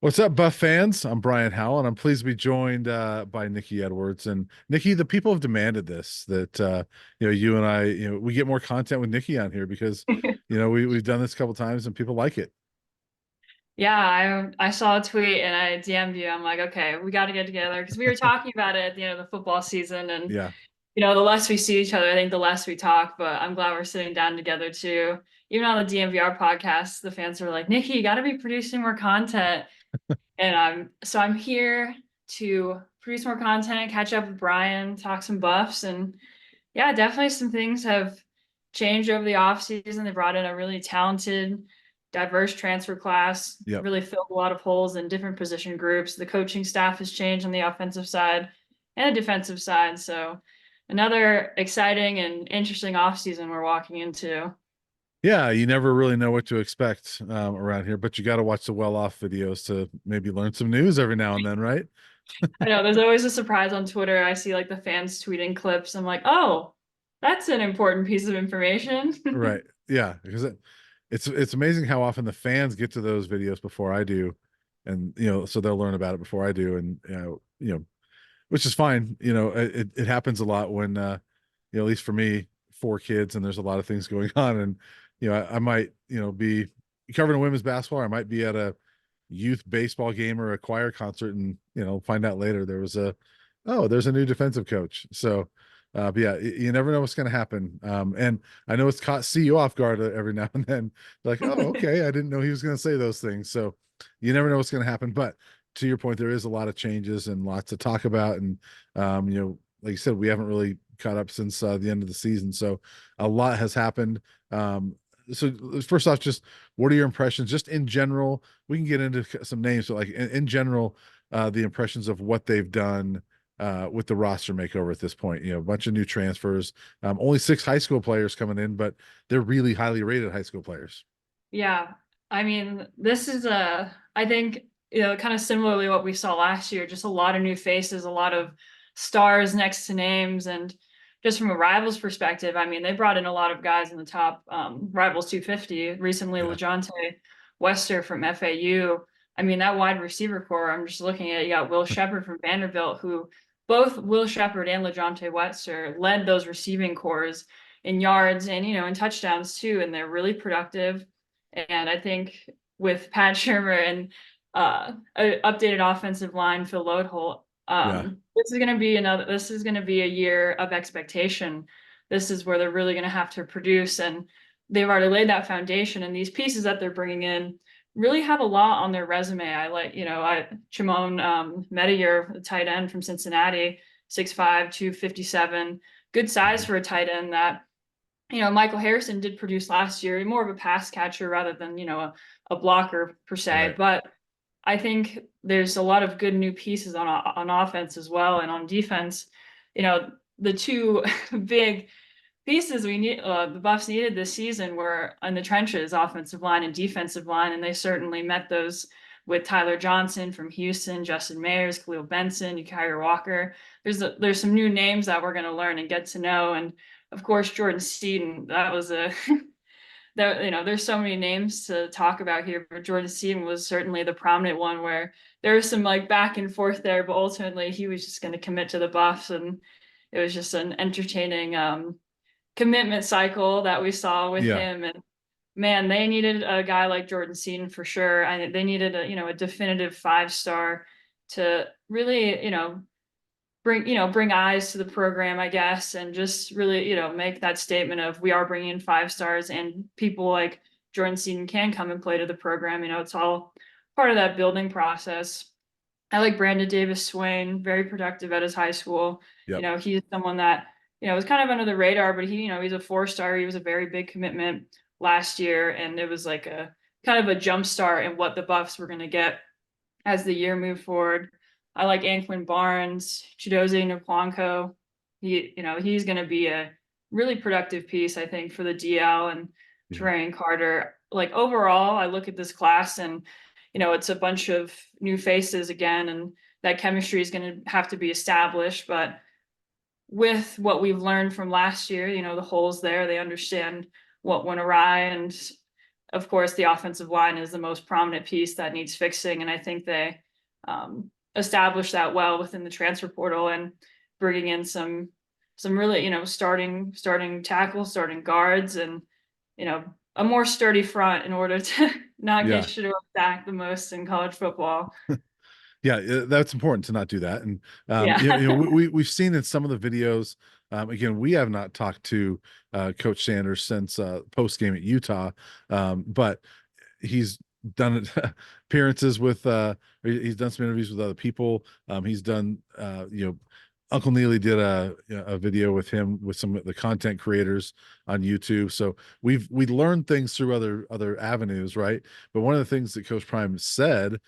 What's up, Buff fans? I'm Brian Howell, and I'm pleased to be joined by Nikki Edwards. And Nikki, the people have demanded this that you and I, we get more content with Nikki on here because we've done this a couple times and people like it. Yeah, I saw a tweet and I DM'd you. I'm like, okay, we got to get together because we were talking about it at the end of the football season, and Yeah, the less we see each other, I think the less we talk. But I'm glad we're sitting down together too. Even on the DMVR podcast, the fans were like, Nikki, you got to be producing more content, and I'm here to produce more content, catch up with Brian, talk some buffs, and yeah, definitely some things have changed over the offseason. They brought in a really talented, diverse transfer class, yep. really filled a lot of holes in different position groups. The coaching staff has changed on the offensive side and the defensive side. So another exciting and interesting offseason we're walking into. Yeah, you never really know what to expect around here, but you got to watch the well-off videos to maybe learn some news every now and then, right? I know there's always a surprise on Twitter. I see like the fans tweeting clips. I'm like, oh, that's an important piece of information. Right. Yeah, because it's amazing how often the fans get to those videos before I do, and so they'll learn about it before I do, and which is fine. It happens a lot when at least for me, four kids, and there's a lot of things going on, and I might be covering a women's basketball, or I might be at a youth baseball game or a choir concert, and find out later there's a new defensive coach. So but yeah, you never know what's going to happen. And I know it's see you off guard every now and then. Like, oh, okay, I didn't know he was going to say those things. So you never know what's going to happen. But to your point, there is a lot of changes and lots to talk about. And like you said, we haven't really caught up since the end of the season, so a lot has happened. So first off, just what are your impressions, just in general? We can get into some names, but like in general, the impressions of what they've done with the roster makeover at this point. A bunch of new transfers, only 6 high school players coming in, but they're really highly rated high school players. Yeah. I mean, this is I think, kind of similarly what we saw last year, just a lot of new faces, a lot of stars next to names. And just from a Rivals perspective, I mean, they brought in a lot of guys in the top Rivals 250. Recently, Yeah, LeJounte Wester from FAU. I mean, that wide receiver core, I'm just looking at, you got Will Shepherd from Vanderbilt, who both Will Shepherd and LeJounte Wester led those receiving cores in yards and, in touchdowns too. And they're really productive. And I think with Pat Shermer and a updated offensive line, Phil Loadholt, yeah, this is gonna be a year of expectation. This is where they're really gonna have to produce, and they've already laid that foundation. And these pieces that they're bringing in really have a lot on their resume. I like, Chimone Metiyer, the tight end from Cincinnati, 6'5", 257, good size mhm, for a tight end that Michael Harrison did produce last year, more of a pass catcher rather than, a blocker per se. right. But I think there's a lot of good new pieces on offense as well. And on defense, the two big pieces the Buffs needed this season were in the trenches, offensive line and defensive line. And they certainly met those with Tyler Johnson from Houston, Justin Mayers, Khalil Benson, Ukire Walker. There's some new names that we're going to learn and get to know. And of course, Jordan Seaton, that was a that there's so many names to talk about here, but Jordan Seaton was certainly the prominent one where there was some like back and forth there, but ultimately he was just going to commit to the Buffs, and it was just an entertaining commitment cycle that we saw with Yeah, him. And man, they needed a guy like Jordan Seaton for sure. And they needed a definitive 5-star to really bring eyes to the program, I guess, and just really, make that statement of we are bringing in 5 stars, and people like Jordan Seaton can come and play to the program. It's all part of that building process. I like Brandon Davis Swain, very productive at his high school. yep. He's someone that, was kind of under the radar, but he's a 4-star. He was a very big commitment last year, and it was like a kind of a jump start in what the Buffs were going to get as the year moved forward. I like Anquin Barnes, Chidozie Nwankwo. He's going to be a really productive piece, I think, for the DL and Yeah. Terrain Carter. Like overall, I look at this class and, it's a bunch of new faces again, and that chemistry is going to have to be established. But with what we've learned from last year, the holes there, they understand what went awry, and of course, the offensive line is the most prominent piece that needs fixing, and I think they established that well within the transfer portal and bringing in some really, starting tackles, starting guards, and a more sturdy front in order to not get Yeah. Shador sacked the most in college football. Yeah, that's important to not do that. And Yeah. we've seen in some of the videos. Again, we have not talked to Coach Sanders since post game at Utah, but he's done appearances with he's done some interviews with other people. He's done Uncle Neely did a video with him with some of the content creators on YouTube. So we learned things through other avenues, right? But one of the things that Coach Prime said,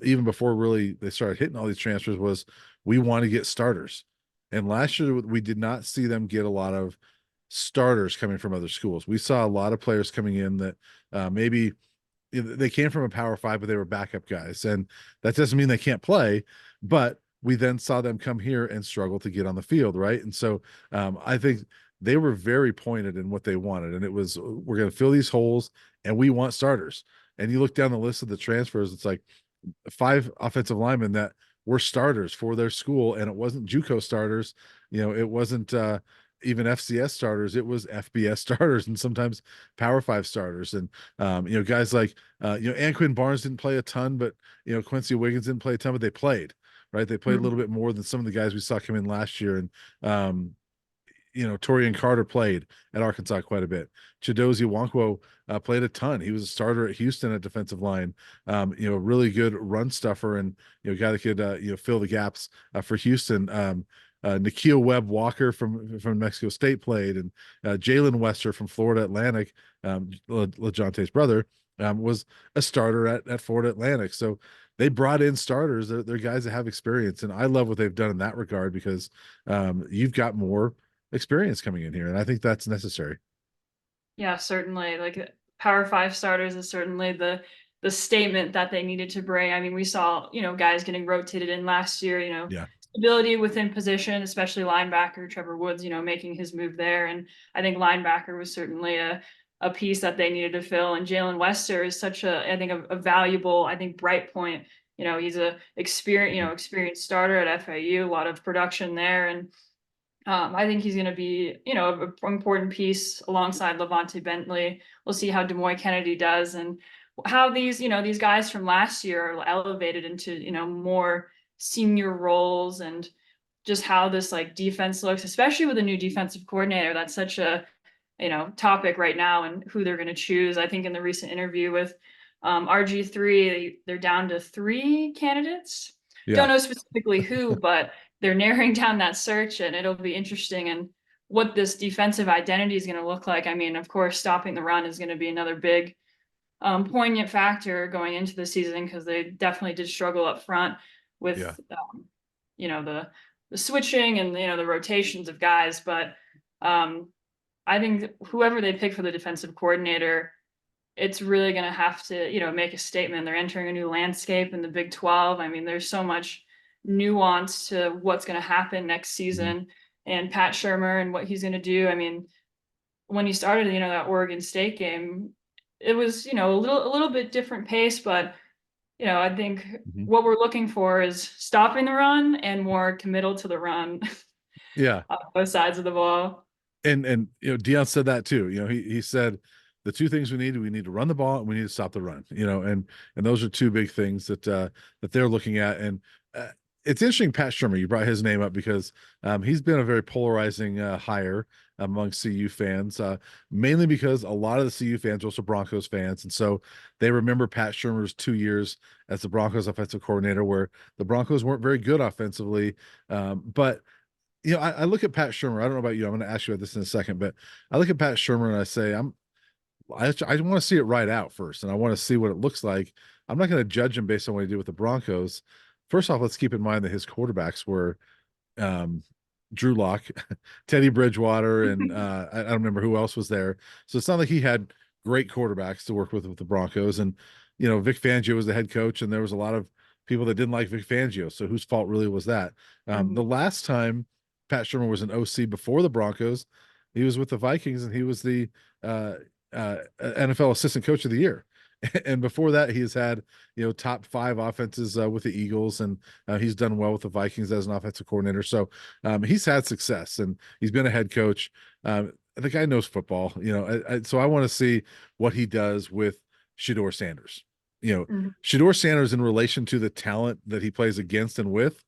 even before really they started hitting all these transfers, was we want to get starters. And last year we did not see them get a lot of starters coming from other schools. We saw a lot of players coming in that maybe they came from a Power Five, but they were backup guys, and that doesn't mean they can't play. But we then saw them come here and struggle to get on the field, right? And so I think they were very pointed in what they wanted, and it was we're going to fill these holes, and we want starters. And you look down the list of the transfers, it's like 5 offensive linemen that were starters for their school, and it wasn't JUCO starters. It wasn't even FCS starters. It was FBS starters, and sometimes Power Five starters. And guys like Anquin Barnes didn't play a ton, but Quincy Wiggins didn't play a ton, but they played. Right, they played a little bit more than some of the guys we saw come in last year, and Torian Carter played at Arkansas quite a bit. Chidozie Nwankwo played a ton. He was a starter at Houston at defensive line. Really good run stuffer, and guy that could fill the gaps for Houston. Nikhil Webb Walker from Mexico State played, and Jalen Wester from Florida Atlantic, LaJonte's brother, was a starter at Florida Atlantic. So they brought in starters. They're guys that have experience, and I love what they've done in that regard because you've got more experience coming in here, and I think that's necessary. Yeah, certainly. Like Power Five starters is certainly the statement that they needed to bring. I mean, we saw, guys getting rotated in last year, Yeah, stability within position, especially linebacker Trevor Woods, making his move there. And I think linebacker was certainly a piece that they needed to fill. And Jalen Wester is such I think a valuable, I think, bright point. He's a experienced starter at FAU, a lot of production there. And I think he's going to be, an important piece alongside Levante Bentley. We'll see how Demoy Kennedy does and how these guys from last year are elevated into, more senior roles, and just how this like defense looks, especially with a new defensive coordinator. That's such a, topic right now, and who they're going to choose. I think in the recent interview with RG3, they're down to 3 candidates. yeah, Don't know specifically who, but they're narrowing down that search, and it'll be interesting and what this defensive identity is going to look like. I mean, of course, stopping the run is going to be another big poignant factor going into the season, because they definitely did struggle up front yeah, with the switching and the rotations of guys. But I think whoever they pick for the defensive coordinator, it's really going to have to make a statement. They're entering a new landscape in the Big 12. I mean, there's so much nuance to what's going to happen next mhm, season, and Pat Shermer and what he's going to do. I mean, when he started, that Oregon State game, it was, a little bit different pace, but I think mhm. what we're looking for is stopping the run and more committal to the run Yeah. on both sides of the ball. And Dion said that too. He said the two things we need to run the ball and we need to stop the run. And those are two big things that they're looking at. And it's interesting, Pat Shermer, you brought his name up because he's been a very polarizing hire among CU fans, mainly because a lot of the CU fans are also Broncos fans, and so they remember Pat Shermer's 2 years as the Broncos offensive coordinator, where the Broncos weren't very good offensively, but I look at Pat Shermer. I don't know about you. I'm going to ask you about this in a second, but I look at Pat Shermer and I say, I want to see it right out first, and I want to see what it looks like. I'm not going to judge him based on what he did with the Broncos. First off, let's keep in mind that his quarterbacks were um, Drew Lock, Teddy Bridgewater, and I don't remember who else was there. So it's not like he had great quarterbacks to work with the Broncos. And Vic Fangio was the head coach, and there was a lot of people that didn't like Vic Fangio. So whose fault really was that? The Mhm. last time Pat Shermer was an OC before the Broncos, he was with the Vikings, and he was the NFL Assistant Coach of the Year. And before that, he has had, top 5 offenses with the Eagles, and he's done well with the Vikings as an offensive coordinator. So he's had success, and he's been a head coach. The guy knows football, so I want to see what he does with Shedeur Sanders. Mhm. Shedeur Sanders, in relation to the talent that he plays against and with,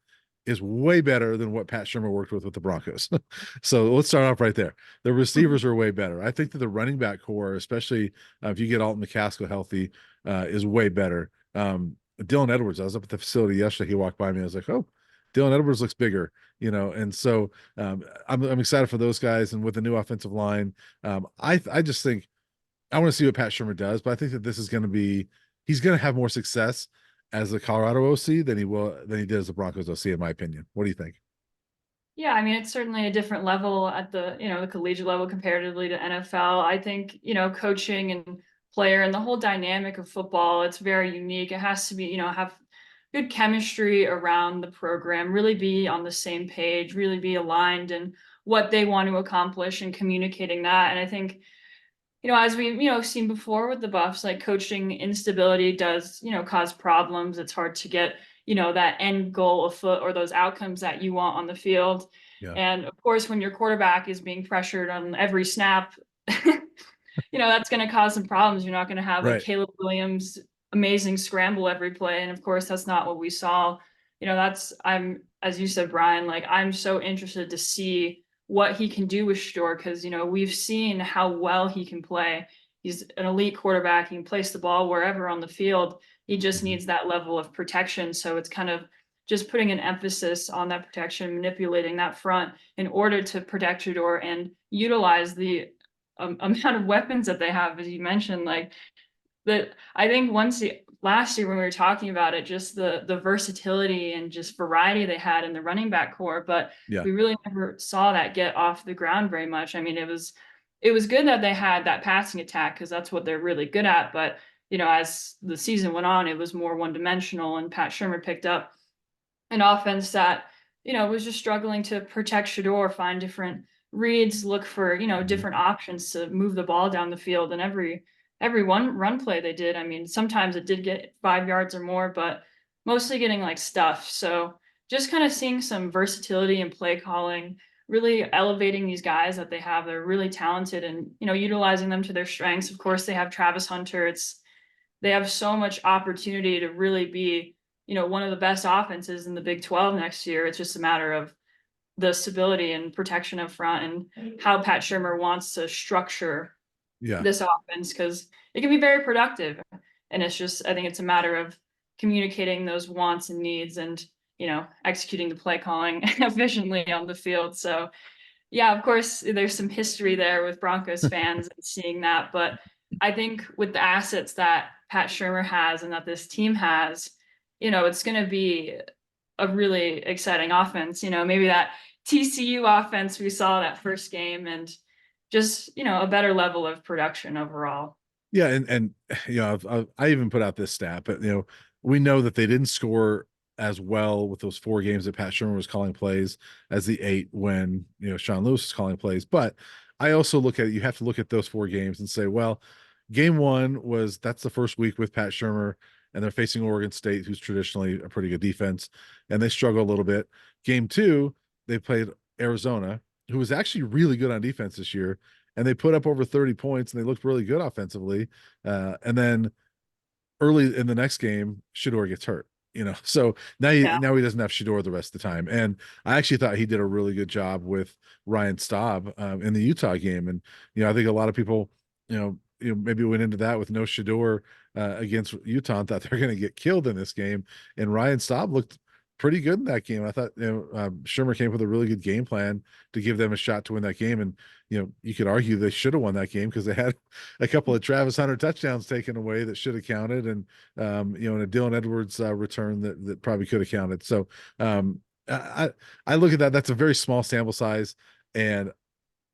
is way better than what Pat Shurmur worked with the Broncos. So let's start off right there. The receivers are way better. I think that the running back core, especially if you get Alton McCaskill healthy, is way better. Dylan Edwards, I was up at the facility yesterday. He walked by me. I was like, oh, Dylan Edwards looks bigger, and so I'm excited for those guys. And with the new offensive line, I just think I want to see what Pat Shurmur does, but I think that this is going to be he's going to have more success as the Colorado OC than he did as the Broncos OC, in my opinion. What do you think? Yeah, I mean, it's certainly a different level at the collegiate level comparatively to NFL. I think, coaching and player and the whole dynamic of football, it's very unique. It has to be, have good chemistry around the program, really be on the same page, really be aligned in what they want to accomplish and communicating that. And I think, as we've, seen before with the Buffs, like coaching instability does, cause problems. It's hard to get, that end goal afoot or those outcomes that you want on the field. Yeah. And of course, when your quarterback is being pressured on every snap, that's going to cause some problems. You're not going to have a Right. Caleb Williams amazing scramble every play. And of course, that's not what we saw. As you said, Brian, like I'm so interested to see what he can do with Shore because, we've seen how well he can play. He's an elite quarterback. He can place the ball wherever on the field. He just Mhm. needs that level of protection. So it's kind of just putting an emphasis on that protection, manipulating that front in order to protect Shador and utilize the amount of weapons that they have, as you mentioned, like that. I think last year when we were talking about it, just the versatility and just variety they had in the running back core, but Yeah. we really never saw that get off the ground very much. I mean, it was good that they had that passing attack because that's what they're really good at. But as the season went on, it was more one dimensional, and Pat Shurmur picked up an offense that, was just struggling to protect Shador, find different reads, look for, Mhm. different options to move the ball down the field. And every one run play they did, I mean, sometimes it did get 5 yards or more, but mostly getting like stuff. So just kind of seeing some versatility in play calling, really elevating these guys that they have. They're really talented and, utilizing them to their strengths. Of course, they have Travis Hunter. They have so much opportunity to really be, one of the best offenses in the Big 12 next year. It's just a matter of the stability and protection up front and how Pat Shurmur wants to structure Yeah. this offense because it can be very productive. And it's just, I think it's a matter of communicating those wants and needs and, executing the play calling efficiently on the field. So yeah, of course, there's some history there with Broncos fans and seeing that. But I think with the assets that Pat Shurmur has and that this team has, it's going to be a really exciting offense. Maybe that TCU offense we saw that first game and just, a better level of production overall. Yeah, and I even put out this stat, but we know that they didn't score as well with those 4 games that Pat Shurmur was calling plays as the 8 when Sean Lewis was calling plays. But I also look at it, you have to look at those 4 games and say, well, game 1 that's the first week with Pat Shurmur, and they're facing Oregon State, who's traditionally a pretty good defense, and they struggle a little bit. Game 2, they played Arizona, who was actually really good on defense this year, and they put up over 30 points and they looked really good offensively. And then early in the next game, Shador gets hurt. So Yeah. now he doesn't have Shador the rest of the time. And I actually thought he did a really good job with Ryan Staub in the Utah game. And I think a lot of people, maybe went into that with no Shador against Utah and thought they're going to get killed in this game. And Ryan Staub looked pretty good in that game. I thought Shurmur came up with a really good game plan to give them a shot to win that game. And you could argue they should have won that game because they had a couple of Travis Hunter touchdowns taken away that should have counted, and and a Dylan Edwards return that probably could have counted. So I look at that. That's a very small sample size, and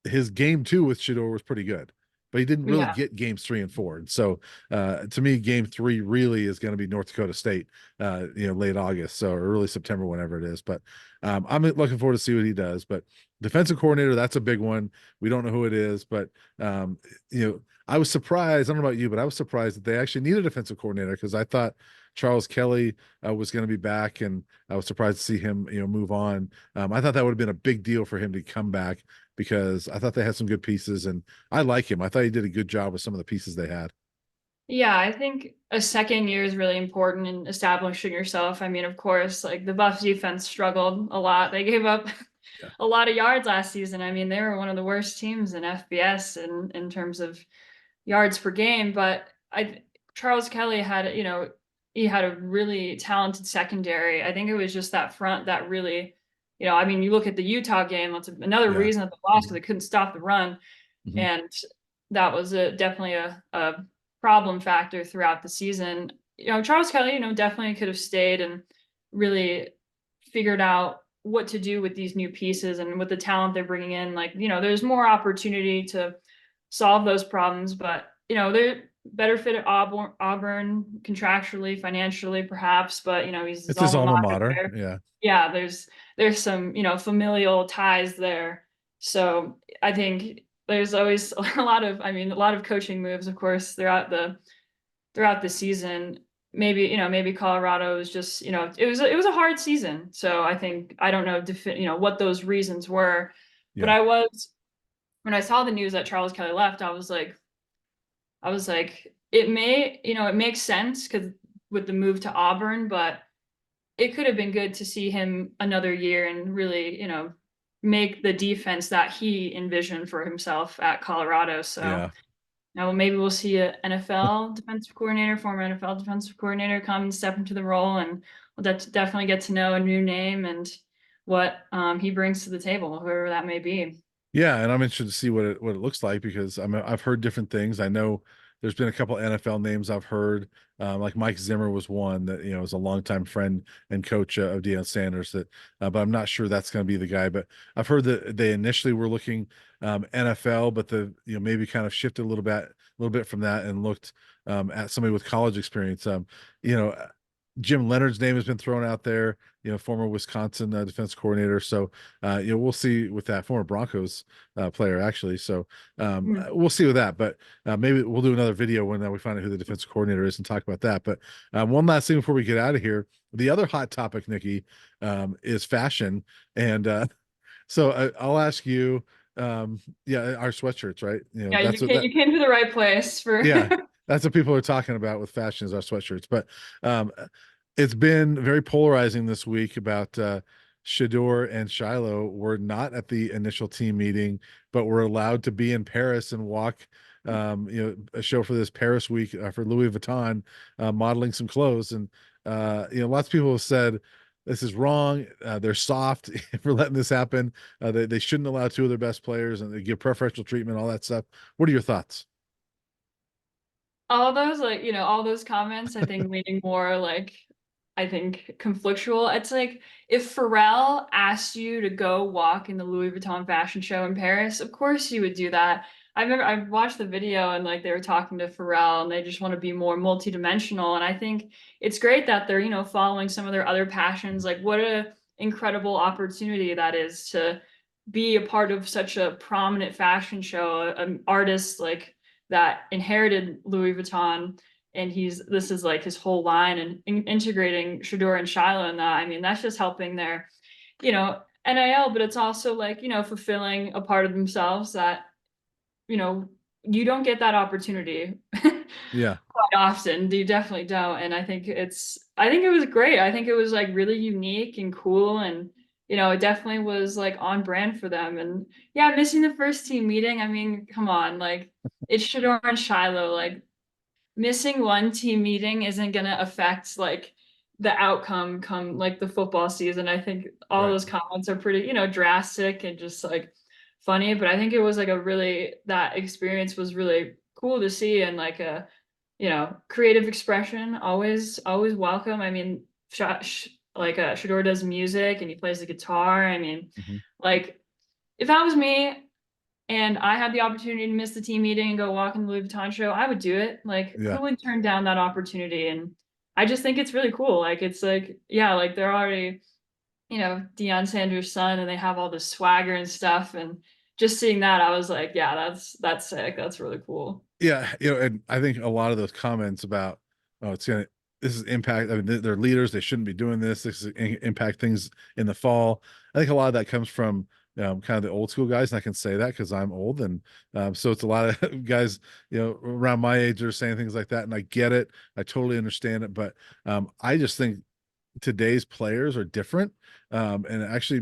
his game 2 with Shador was pretty good, but he didn't really Yeah. get games 3 and 4. And so to me, game 3 really is going to be North Dakota State, late August, so early September, whenever it is. But I'm looking forward to see what he does. But defensive coordinator, that's a big one. We don't know who it is, but I was surprised. I don't know about you, but I was surprised that they actually need a defensive coordinator because I thought Charles Kelly was going to be back, and I was surprised to see him, move on. I thought that would have been a big deal for him to come back because I thought they had some good pieces, and I like him. I thought he did a good job with some of the pieces they had. Yeah, I think a second year is really important in establishing yourself. I mean, of course, like the Buffs defense struggled a lot. They gave up Yeah, a lot of yards last season. I mean, they were one of the worst teams in FBS in terms of yards per game. But Charles Kelly had, he had a really talented secondary. I think it was just that front that really, I mean, you look at the Utah game, that's another yeah. reason that they lost because Mhm, they couldn't stop the run. mhm. And that was definitely a problem factor throughout the season. Charles Kelly, definitely could have stayed and really figured out what to do with these new pieces and with the talent they're bringing in. Like, there's more opportunity to solve those problems, but they're better fit at Auburn contractually, financially, perhaps. But he's his It's his alma alma mater mater. there. Yeah, Yeah, there's some familial ties there. So I think there's always a lot of, I mean, a lot of coaching moves, of course, throughout the season. Maybe Colorado was just, it was a hard season. So I think I don't know what those reasons were, but yeah. when I saw the news that Charles Kelly left, I was like, it makes sense because with the move to Auburn, but it could have been good to see him another year and really, make the defense that he envisioned for himself at Colorado. So Yeah. now maybe we'll see a NFL defensive coordinator, former NFL defensive coordinator, come and step into the role, and we'll definitely get to know a new name and what he brings to the table, whoever that may be. Yeah, and I'm interested to see what it looks like because I've heard different things. I know there's been a couple NFL names I've heard, like Mike Zimmer was one that is a longtime friend and coach of Deion Sanders. But I'm not sure that's going to be the guy. But I've heard that they initially were looking NFL, but the maybe kind of shifted a little bit from that and looked at somebody with college experience. You know, Jim Leonard's name has been thrown out there. Former Wisconsin defense coordinator. So we'll see with that former Broncos player actually. So Mm. we'll see with that. But maybe we'll do another video when we find out who the defensive coordinator is and talk about that. But one last thing before we get out of here, the other hot topic, Nikki, is fashion, and so I'll ask you. Yeah, our sweatshirts, right? Yeah, That's you what came that. you came to the right place for. Yeah, that's what people are talking about with fashion is our sweatshirts. But um, it's been very polarizing this week about Shador and Shiloh were not at the initial team meeting, but were allowed to be in Paris and walk, a show for this Paris week for Louis Vuitton, modeling some clothes. And lots of people have said this is wrong. They're soft for letting this happen. They shouldn't allow two of their best players and they give preferential treatment, all that stuff. What are your thoughts? All those, like, all those comments, I think leaning more like, I think conflictual. It's like if Pharrell asked you to go walk in the Louis Vuitton fashion show in Paris, of course you would do that. I watched the video and like they were talking to Pharrell and they just want to be more multidimensional. And I think it's great that they're, following some of their other passions. Like what a incredible opportunity that is to be a part of such a prominent fashion show, an artist like that inherited Louis Vuitton, and this is like his whole line, and integrating Shador and Shiloh in that. I mean, that's just helping their, NIL, but it's also like, fulfilling a part of themselves that, you know, you don't get that opportunity Yeah. quite often. You definitely don't. And I think it was great. I think it was like really unique and cool. And, it definitely was like on brand for them. And yeah, missing the first team meeting. I mean, come on, like it's Shador and Shiloh. Like missing one team meeting isn't gonna affect like the outcome come like the football season. I think all Right. those comments are pretty, drastic and just like funny, but I think it was like that experience was really cool to see, and like a, creative expression, always welcome. I mean, Shador does music and he plays the guitar. I mean, Mhm. like if that was me and I had the opportunity to miss the team meeting and go walk in the Louis Vuitton show, I would do it. Like, Yeah. who would turn down that opportunity? And I just think it's really cool. Like, it's like, yeah, like they're already, Deion Sanders' son, and they have all this swagger and stuff. And just seeing that, I was like, yeah, that's sick. That's really cool. Yeah, and I think a lot of those comments about, oh, this is impact. I mean, they're leaders. They shouldn't be doing this. This is impact things in the fall. I think a lot of that comes from kind of the old school guys, and I can say that because I'm old, and so it's a lot of guys, around my age are saying things like that, and I get it. I totally understand it, but I just think today's players are different, and actually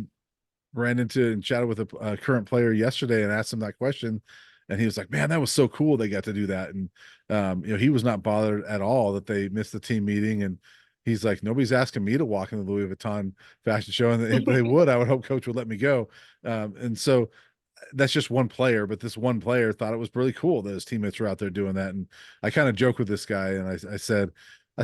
ran into and chatted with a current player yesterday and asked him that question, and he was like, "Man, that was so cool. They got to do that." And he was not bothered at all that they missed the team meeting. And he's like, "Nobody's asking me to walk in the Louis Vuitton fashion show, and if they would, I would hope Coach would let me go." And so that's just one player, but this one player thought it was really cool that his teammates were out there doing that. And I kind of joke with this guy, and I said,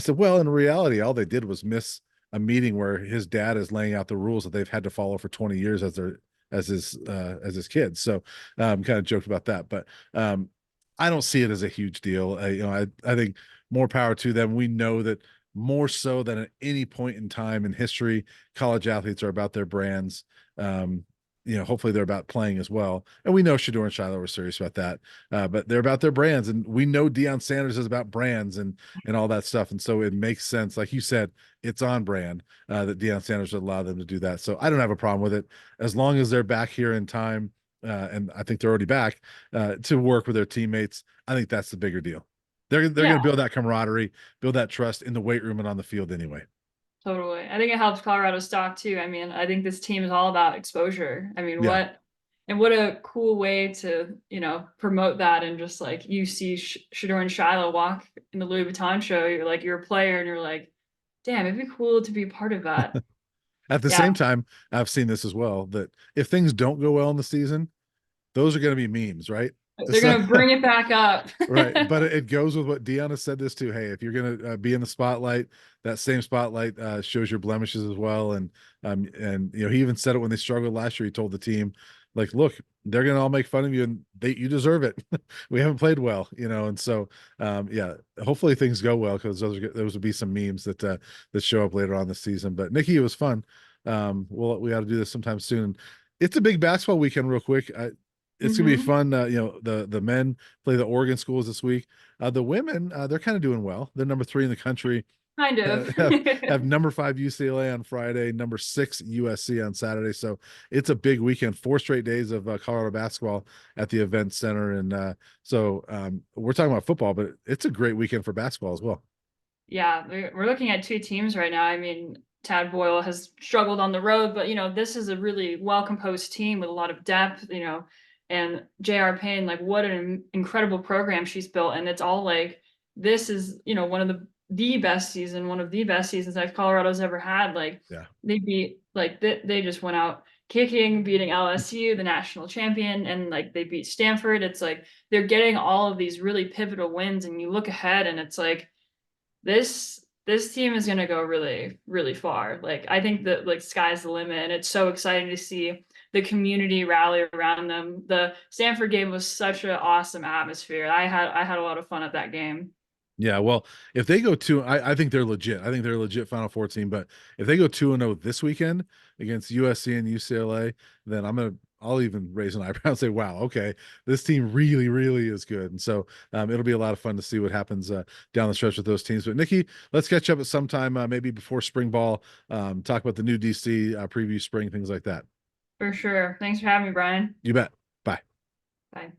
well, in reality, all they did was miss a meeting where his dad is laying out the rules that they've had to follow for 20 years as his kids. So kind of joked about that, but I don't see it as a huge deal. I think more power to them. We know that more so than at any point in time in history, college athletes are about their brands. Hopefully they're about playing as well. And we know Shador and Shiloh were serious about that. But they're about their brands. And we know Deion Sanders is about brands and all that stuff. And so it makes sense. Like you said, it's on brand that Deion Sanders would allow them to do that. So I don't have a problem with it as long as they're back here in time. And I think they're already back to work with their teammates. I think that's the bigger deal. They're Yeah, going to build that camaraderie, build that trust in the weight room and on the field anyway. totally. I think it helps Colorado stock too. I mean, I think this team is all about exposure. I mean, Yeah. what a cool way to, promote that. And just like you see Shador and Shiloh walk in the Louis Vuitton show, you're a player and you're like, damn, it'd be cool to be part of that. At the Yeah. same time, I've seen this as well that if things don't go well in the season, those are going to be memes, right? They're So gonna bring it back up. right, but it goes with what Dion has said this too. Hey, if you're going to be in the spotlight, that same spotlight shows your blemishes as well. And he even said it when they struggled last year. He told the team, like, look, they're going to all make fun of you, and you deserve it. We haven't played well, and so yeah, hopefully things go well because those would be some memes that show up later on this season. But Nikki, it was fun. We ought to do this sometime soon. It's a big basketball weekend, real quick. It's gonna be Hmm. fun. The men play the Oregon schools this week. The women, they're kind of doing well. They're number 3 in the country. Kind Uh, of. have number 5 UCLA on Friday, number 6 USC on Saturday. So it's a big weekend. 4 straight days of Colorado basketball at the event center, and so we're talking about football, but it's a great weekend for basketball as well. Yeah, we're looking at two teams right now. I mean, Tad Boyle has struggled on the road, but this is a really well composed team with a lot of depth, and J.R. Payne, like what an incredible program she's built. And it's all like this is, one of one of the best seasons that Colorado's ever had. Like Yeah. they beat they just went out kicking, beating LSU, the national champion, and like they beat Stanford. It's like they're getting all of these really pivotal wins, and you look ahead and it's like this team is going to go really really far. Like I think that like sky's the limit, and it's so exciting to see the community rally around them. The Stanford game was such an awesome atmosphere. I had a lot of fun at that game. Yeah, well, if they go two, I think they're legit. I think they're a legit Final Four team. But if they go 2-0 this weekend against USC and UCLA, then I'll even raise an eyebrow and say, "Wow, okay, this team really, really is good." And so it'll be a lot of fun to see what happens down the stretch with those teams. But Nikki, let's catch up at some time, maybe before spring ball. Talk about the new DC, preview spring, things like that. For sure. Thanks for having me, Brian. You bet. Bye. Bye.